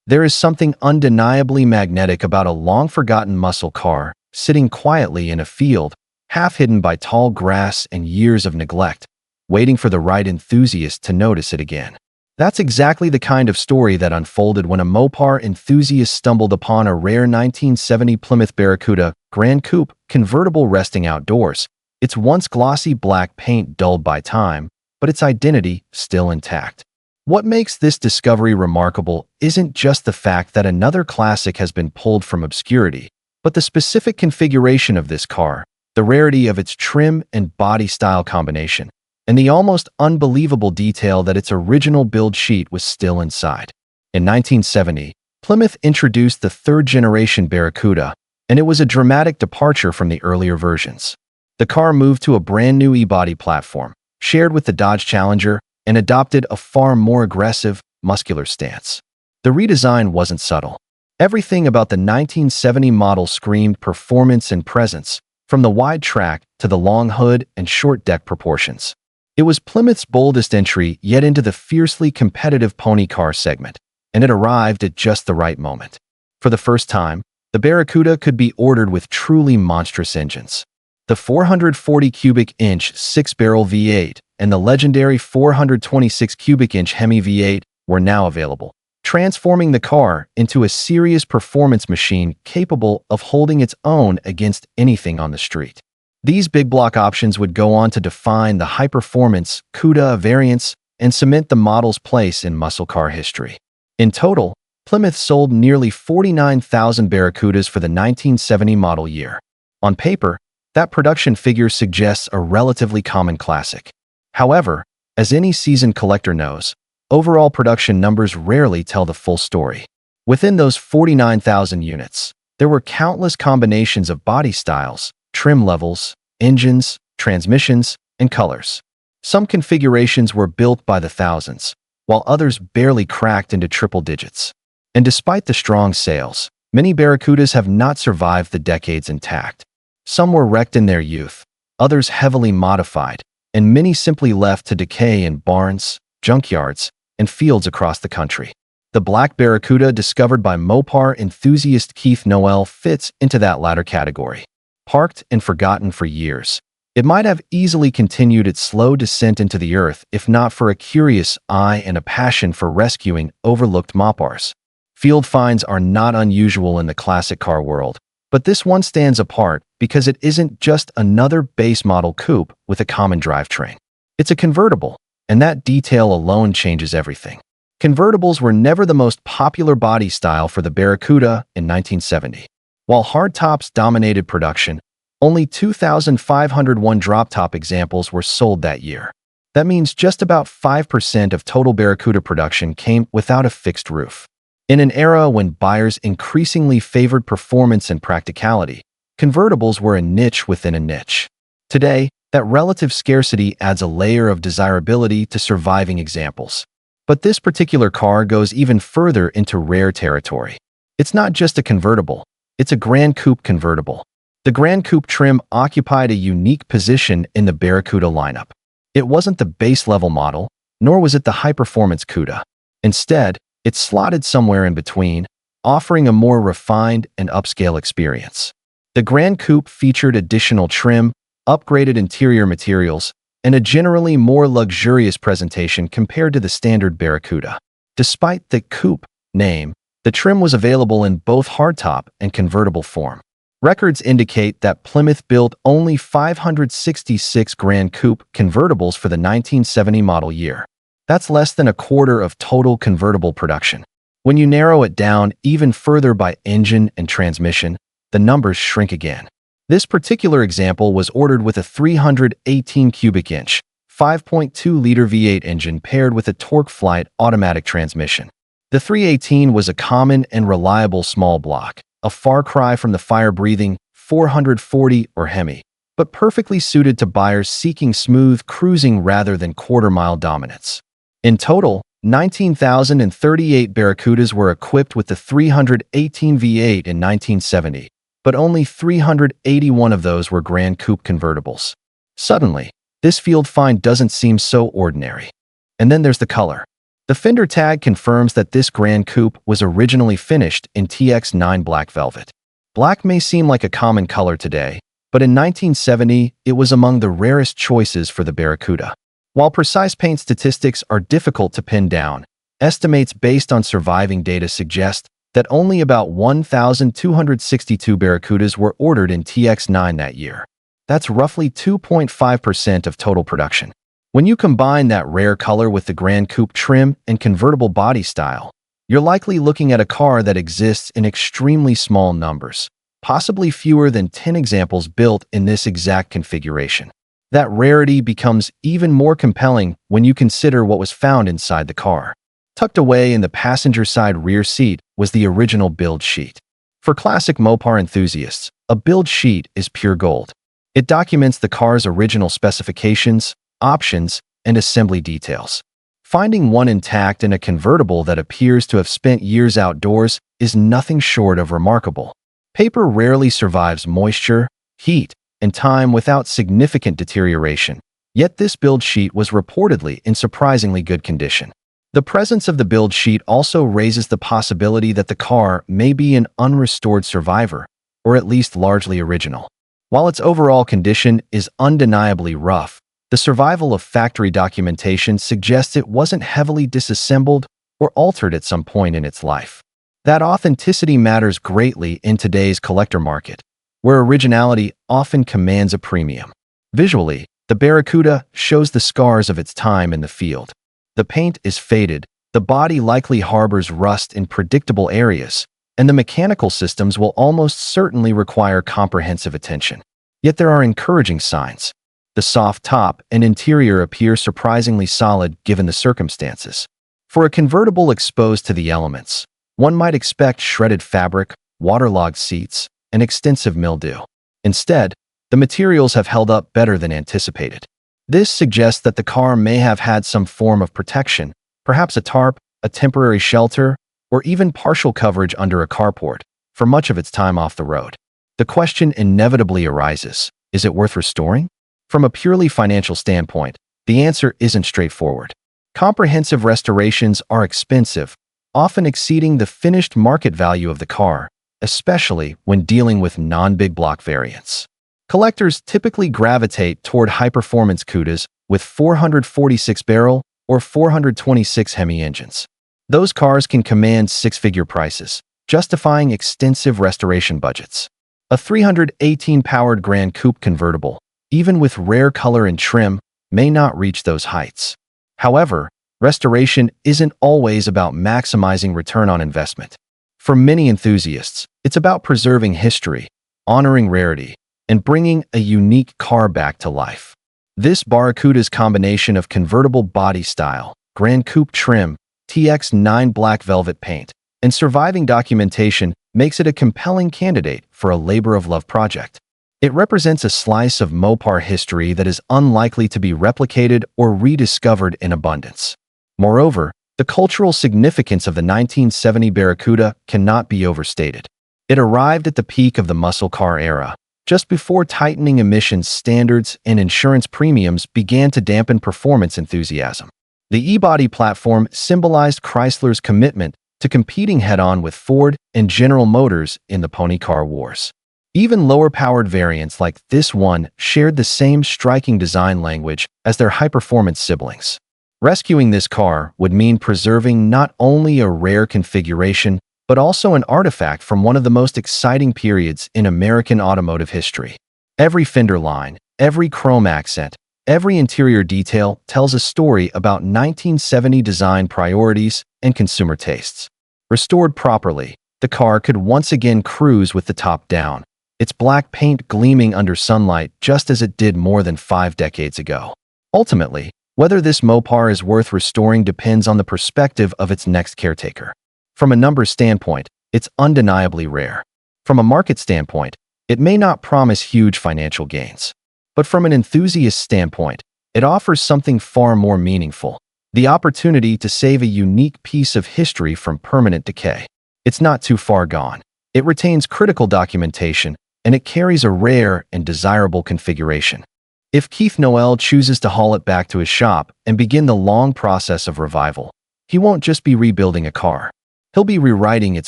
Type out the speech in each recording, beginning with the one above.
There is something undeniably magnetic about a long-forgotten muscle car sitting quietly in a field, half hidden by tall grass and years of neglect, waiting for the right enthusiast to notice it again. That's exactly the kind of story that unfolded when a Mopar enthusiast stumbled upon a rare 1970 Plymouth Barracuda Gran Coupe convertible resting outdoors, its once glossy black paint dulled by time, but its identity still intact. What makes this discovery remarkable isn't just the fact that another classic has been pulled from obscurity, but the specific configuration of this car, the rarity of its trim and body style combination, and the almost unbelievable detail that its original build sheet was still inside. In 1970, Plymouth introduced the third-generation Barracuda, and it was a dramatic departure from the earlier versions. The car moved to a brand-new E-body platform, shared with the Dodge Challenger, and adopted a far more aggressive, muscular stance. The redesign wasn't subtle. Everything about the 1970 model screamed performance and presence, from the wide track to the long hood and short deck proportions. It was Plymouth's boldest entry yet into the fiercely competitive pony car segment, and it arrived at just the right moment. For the first time, the Barracuda could be ordered with truly monstrous engines. The 440 cubic inch 6-barrel V8 and the legendary 426 cubic inch Hemi V8 were now available, transforming the car into a serious performance machine capable of holding its own against anything on the street. These big block options would go on to define the high-performance CUDA variants and cement the model's place in muscle car history. In total, Plymouth sold nearly 49,000 Barracudas for the 1970 model year. On paper, that production figure suggests a relatively common classic. However, as any seasoned collector knows, overall production numbers rarely tell the full story. Within those 49,000 units, there were countless combinations of body styles, trim levels, engines, transmissions, and colors. Some configurations were built by the thousands, while others barely cracked into triple digits. And despite the strong sales, many Barracudas have not survived the decades intact. Some were wrecked in their youth, others heavily modified, and many simply left to decay in barns, junkyards, and fields across the country. The Black Barracuda discovered by Mopar enthusiast Keith Noel fits into that latter category. Parked and forgotten for years, it might have easily continued its slow descent into the earth if not for a curious eye and a passion for rescuing overlooked Mopars. Field finds are not unusual in the classic car world, but this one stands apart because it isn't just another base model coupe with a common drivetrain. It's a convertible, and that detail alone changes everything. Convertibles were never the most popular body style for the Barracuda in 1970. While hardtops dominated production, only 2,501 drop-top examples were sold that year. That means just about 5% of total Barracuda production came without a fixed roof. In an era when buyers increasingly favored performance and practicality, convertibles were a niche within a niche. Today, that relative scarcity adds a layer of desirability to surviving examples. But this particular car goes even further into rare territory. It's not just a convertible, it's a Gran Coupe convertible. The Gran Coupe trim occupied a unique position in the Barracuda lineup. It wasn't the base-level model, nor was it the high-performance CUDA. Instead, it slotted somewhere in between, offering a more refined and upscale experience. The Gran Coupe featured additional trim, upgraded interior materials, and a generally more luxurious presentation compared to the standard Barracuda. Despite the coupe name, the trim was available in both hardtop and convertible form. Records indicate that Plymouth built only 566 Gran Coupe convertibles for the 1970 model year. That's less than a quarter of total convertible production. When you narrow it down even further by engine and transmission, the numbers shrink again. This particular example was ordered with a 318 cubic inch, 5.2-liter V8 engine paired with a TorqueFlite automatic transmission. The 318 was a common and reliable small block, a far cry from the fire-breathing 440 or Hemi, but perfectly suited to buyers seeking smooth cruising rather than quarter-mile dominance. In total, 19,038 Barracudas were equipped with the 318 V8 in 1970, but only 381 of those were Gran Coupe convertibles. Suddenly, this field find doesn't seem so ordinary. And then there's the color. The fender tag confirms that this Gran Coupe was originally finished in TX9 Black Velvet. Black may seem like a common color today, but in 1970, it was among the rarest choices for the Barracuda. While precise paint statistics are difficult to pin down, estimates based on surviving data suggest that only about 1,262 Barracudas were ordered in TX9 that year. That's roughly 2.5% of total production. When you combine that rare color with the Gran Coupe trim and convertible body style, you're likely looking at a car that exists in extremely small numbers, possibly fewer than 10 examples built in this exact configuration. That rarity becomes even more compelling when you consider what was found inside the car. Tucked away in the passenger side rear seat was the original build sheet. For classic Mopar enthusiasts, a build sheet is pure gold. It documents the car's original specifications, options, and assembly details. Finding one intact in a convertible that appears to have spent years outdoors is nothing short of remarkable. Paper rarely survives moisture, heat, and time without significant deterioration, yet this build sheet was reportedly in surprisingly good condition. The presence of the build sheet also raises the possibility that the car may be an unrestored survivor, or at least largely original. While its overall condition is undeniably rough, the survival of factory documentation suggests it wasn't heavily disassembled or altered at some point in its life. That authenticity matters greatly in today's collector market, where originality often commands a premium. Visually, the Barracuda shows the scars of its time in the field. The paint is faded, the body likely harbors rust in predictable areas, and the mechanical systems will almost certainly require comprehensive attention. Yet there are encouraging signs. The soft top and interior appear surprisingly solid given the circumstances. For a convertible exposed to the elements, one might expect shredded fabric, waterlogged seats, and extensive mildew. Instead, the materials have held up better than anticipated. This suggests that the car may have had some form of protection, perhaps a tarp, a temporary shelter, or even partial coverage under a carport, for much of its time off the road. The question inevitably arises, is it worth restoring? From a purely financial standpoint, the answer isn't straightforward. Comprehensive restorations are expensive, often exceeding the finished market value of the car, especially when dealing with non-big block variants. Collectors typically gravitate toward high-performance Cudas with 446-barrel or 426 Hemi engines. Those cars can command six-figure prices, justifying extensive restoration budgets. A 318-powered Gran Coupe convertible, even with rare color and trim, may not reach those heights. However, restoration isn't always about maximizing return on investment. For many enthusiasts, it's about preserving history, honoring rarity, and bringing a unique car back to life. This Barracuda's combination of convertible body style, Gran Coupe trim, TX9 Black Velvet paint, and surviving documentation makes it a compelling candidate for a labor-of-love project. It represents a slice of Mopar history that is unlikely to be replicated or rediscovered in abundance. Moreover, the cultural significance of the 1970 Barracuda cannot be overstated. It arrived at the peak of the muscle car era, just before tightening emissions standards and insurance premiums began to dampen performance enthusiasm. The E-body platform symbolized Chrysler's commitment to competing head-on with Ford and General Motors in the pony car wars. Even lower-powered variants like this one shared the same striking design language as their high-performance siblings. Rescuing this car would mean preserving not only a rare configuration, but also an artifact from one of the most exciting periods in American automotive history. Every fender line, every chrome accent, every interior detail tells a story about 1970 design priorities and consumer tastes. Restored properly, the car could once again cruise with the top down, its black paint gleaming under sunlight just as it did more than 5 decades ago. Ultimately, whether this Mopar is worth restoring depends on the perspective of its next caretaker. From a numbers standpoint, it's undeniably rare. From a market standpoint, it may not promise huge financial gains. But from an enthusiast standpoint, it offers something far more meaningful: the opportunity to save a unique piece of history from permanent decay. It's not too far gone. It retains critical documentation, and it carries a rare and desirable configuration. If Keith Noel chooses to haul it back to his shop and begin the long process of revival, he won't just be rebuilding a car. He'll be rewriting its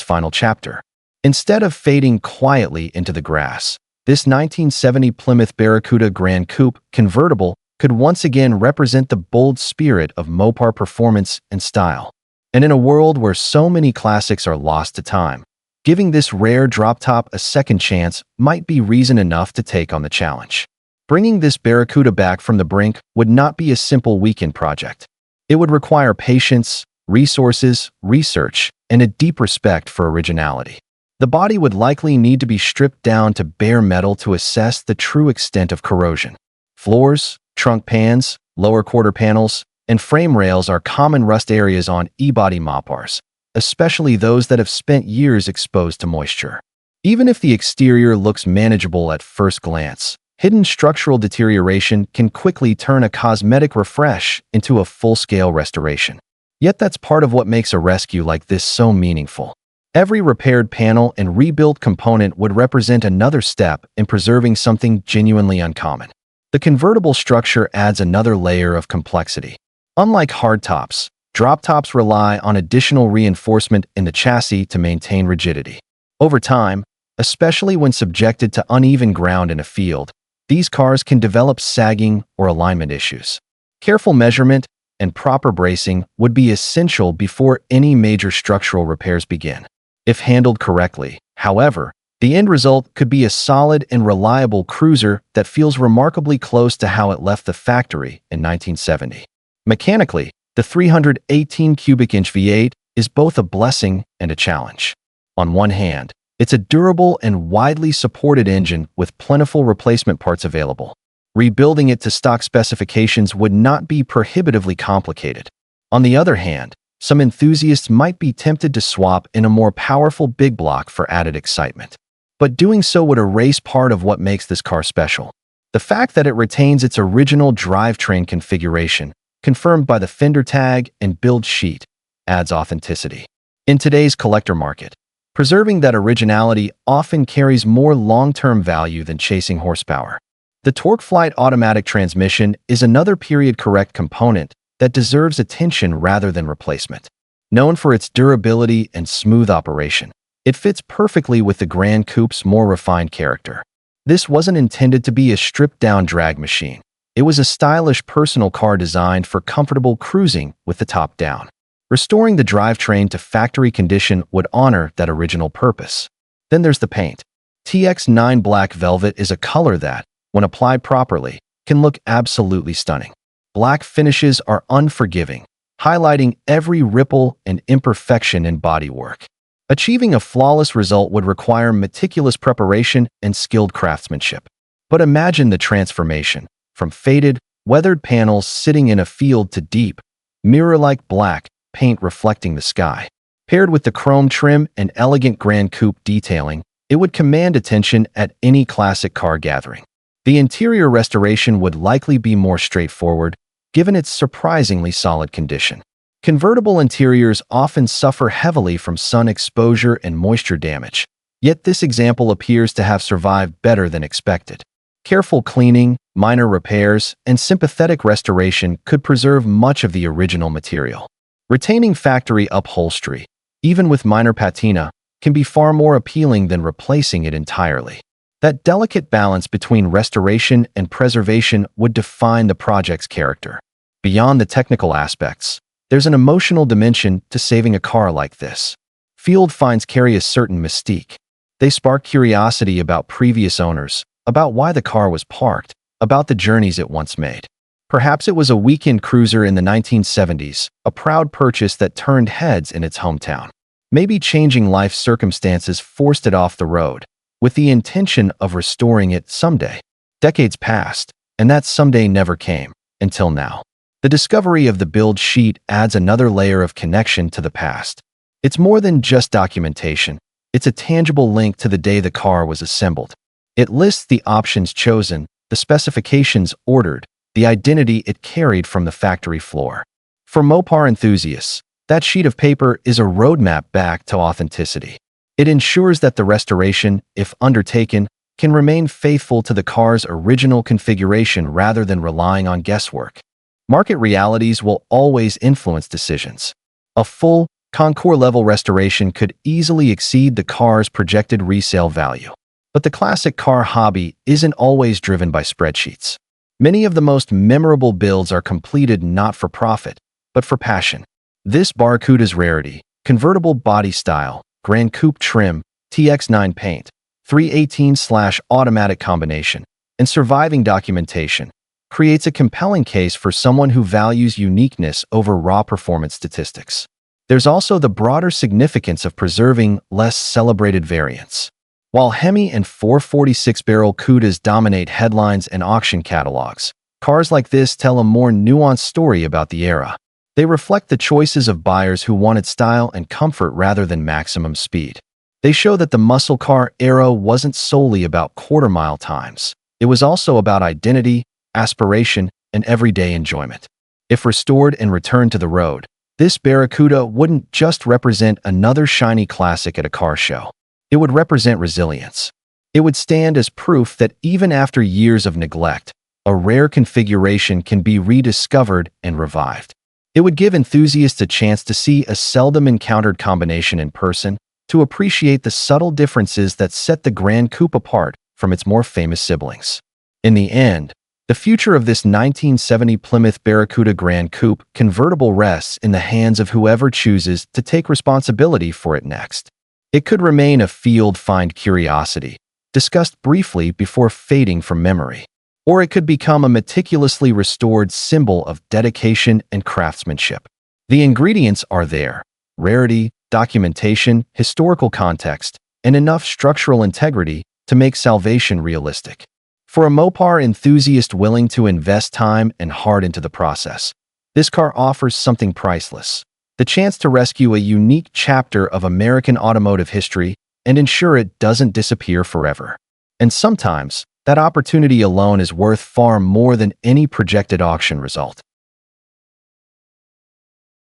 final chapter. Instead of fading quietly into the grass, this 1970 Plymouth Barracuda Gran Coupe convertible could once again represent the bold spirit of Mopar performance and style. And in a world where so many classics are lost to time, giving this rare drop-top a second chance might be reason enough to take on the challenge. Bringing this Barracuda back from the brink would not be a simple weekend project. It would require patience, resources, research, and a deep respect for originality. The body would likely need to be stripped down to bare metal to assess the true extent of corrosion. Floors, trunk pans, lower quarter panels, and frame rails are common rust areas on e-body Mopars, especially those that have spent years exposed to moisture. Even if the exterior looks manageable at first glance, hidden structural deterioration can quickly turn a cosmetic refresh into a full-scale restoration. Yet that's part of what makes a rescue like this so meaningful. Every repaired panel and rebuilt component would represent another step in preserving something genuinely uncommon. The convertible structure adds another layer of complexity. Unlike hardtops, drop-tops rely on additional reinforcement in the chassis to maintain rigidity. Over time, especially when subjected to uneven ground in a field, these cars can develop sagging or alignment issues. Careful measurement and proper bracing would be essential before any major structural repairs begin. If handled correctly, however, the end result could be a solid and reliable cruiser that feels remarkably close to how it left the factory in 1970. Mechanically, the 318 cubic inch V8 is both a blessing and a challenge. On one hand, it's a durable and widely supported engine with plentiful replacement parts available. Rebuilding it to stock specifications would not be prohibitively complicated. On the other hand, some enthusiasts might be tempted to swap in a more powerful big block for added excitement. But doing so would erase part of what makes this car special. The fact that it retains its original drivetrain configuration, confirmed by the fender tag and build sheet, adds authenticity. In today's collector market, preserving that originality often carries more long-term value than chasing horsepower. The TorqueFlite automatic transmission is another period-correct component that deserves attention rather than replacement. Known for its durability and smooth operation, it fits perfectly with the Gran Coupe's more refined character. This wasn't intended to be a stripped-down drag machine. It was a stylish personal car designed for comfortable cruising with the top down. Restoring the drivetrain to factory condition would honor that original purpose. Then there's the paint. TX9 Black Velvet is a color that, when applied properly, can look absolutely stunning. Black finishes are unforgiving, highlighting every ripple and imperfection in bodywork. Achieving a flawless result would require meticulous preparation and skilled craftsmanship. But imagine the transformation, from faded, weathered panels sitting in a field to deep, mirror-like black paint reflecting the sky. Paired with the chrome trim and elegant Gran Coupe detailing, it would command attention at any classic car gathering. The interior restoration would likely be more straightforward, given its surprisingly solid condition. Convertible interiors often suffer heavily from sun exposure and moisture damage, yet this example appears to have survived better than expected. Careful cleaning, minor repairs, and sympathetic restoration could preserve much of the original material. Retaining factory upholstery, even with minor patina, can be far more appealing than replacing it entirely. That delicate balance between restoration and preservation would define the project's character. Beyond the technical aspects, there's an emotional dimension to saving a car like this. Field finds carry a certain mystique. They spark curiosity about previous owners, about why the car was parked, about the journeys it once made. Perhaps it was a weekend cruiser in the 1970s, a proud purchase that turned heads in its hometown. Maybe changing life circumstances forced it off the road, with the intention of restoring it someday. Decades passed, and that someday never came, until now. The discovery of the build sheet adds another layer of connection to the past. It's more than just documentation. It's a tangible link to the day the car was assembled. It lists the options chosen, the specifications ordered, the identity it carried from the factory floor. For Mopar enthusiasts, that sheet of paper is a roadmap back to authenticity. It ensures that the restoration, if undertaken, can remain faithful to the car's original configuration rather than relying on guesswork. Market realities will always influence decisions. A full, Concours-level restoration could easily exceed the car's projected resale value. But the classic car hobby isn't always driven by spreadsheets. Many of the most memorable builds are completed not for profit, but for passion. This Barracuda's rarity, convertible body style, Gran Coupe trim, TX9 paint, 318/automatic combination, and surviving documentation creates a compelling case for someone who values uniqueness over raw performance statistics. There's also the broader significance of preserving less celebrated variants. While Hemi and 446-barrel Cudas dominate headlines and auction catalogs, cars like this tell a more nuanced story about the era. They reflect the choices of buyers who wanted style and comfort rather than maximum speed. They show that the muscle car era wasn't solely about quarter-mile times. It was also about identity, aspiration, and everyday enjoyment. If restored and returned to the road, this Barracuda wouldn't just represent another shiny classic at a car show. It would represent resilience. It would stand as proof that even after years of neglect, a rare configuration can be rediscovered and revived. It would give enthusiasts a chance to see a seldom encountered combination in person, to appreciate the subtle differences that set the Gran Coupe apart from its more famous siblings. In the end, the future of this 1970 Plymouth Barracuda Gran Coupe convertible rests in the hands of whoever chooses to take responsibility for it next. It could remain a field-find curiosity, discussed briefly before fading from memory. Or it could become a meticulously restored symbol of dedication and craftsmanship. The ingredients are there: rarity, documentation, historical context, and enough structural integrity to make salvation realistic. For a Mopar enthusiast willing to invest time and heart into the process, this car offers something priceless: the chance to rescue a unique chapter of American automotive history and ensure it doesn't disappear forever. And sometimes, that opportunity alone is worth far more than any projected auction result.